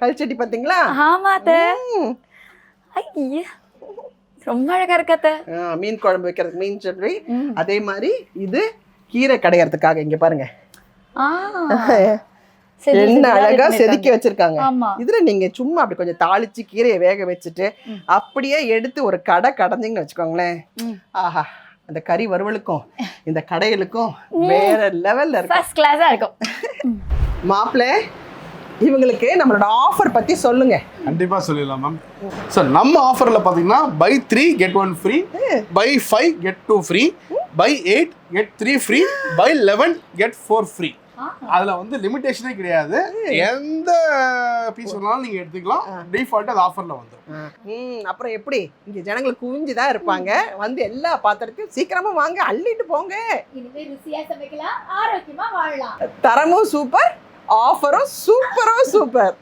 கல்ச்சட்டி பாத்தீங்களா? ஆமா அத்தை. ஐயே ரொம்ப அழகா இருக்கத்த. மீன் குழம்பு வைக்கிறதுக்கு மீன் சட்னி. அதே மாதிரி இது கீரை கடையறதுக்காக இங்க பாருங்க என்ன அழகா செதுக்கி வச்சிருக்காங்க. இதுல நீங்க சும்மா அப்படி கொஞ்சம் தாளிச்சு கீரையை வேக வச்சுட்டு அப்படியே எடுத்து ஒரு கடை கடைஞ்சிங்கன்னு வச்சுக்கோங்களேன். ஆஹா, அந்த கறி வறுவலுக்கும் இந்த கடைகளுக்கும் வேற லெவல்ல இருக்கும். ஃபர்ஸ்ட் கிளாஸா இருக்கும். மாப்பிள்ளை, இவங்களுக்கு நம்மளோட ஆஃபர் பத்தி சொல்லுங்க. கண்டிப்பா சொல்லிடலாம் மேம். சார், நம்ம ஆஃபர்ல பாத்தீங்கன்னா buy 3 get 1 free, buy 5 get 2 free, buy 8 get 3 free, buy 11 get 4 free. அதுல வந்து லிமிடேஷனே கிடையாது. எந்த பீஸ் வேணாலும் நீங்க எடுத்துக்கலாம். டிஃபால்ட் அது ஆஃபர்ல வந்துரும். அப்புறம் எப்படி இங்க ஜனங்களுக்கு குவிஞ்சுதான் இருப்பாங்க. வந்து எல்லா பாத்திரத்தையும் சீக்கிரமா வாங்க, அள்ளிட்டு போங்க. இனிமே ருசியா சமைக்கலாம், ஆரோக்கியமா வாழலாம். தரமும் சூப்பர், ஆஃபரும் சூப்பரோ சூப்பர்.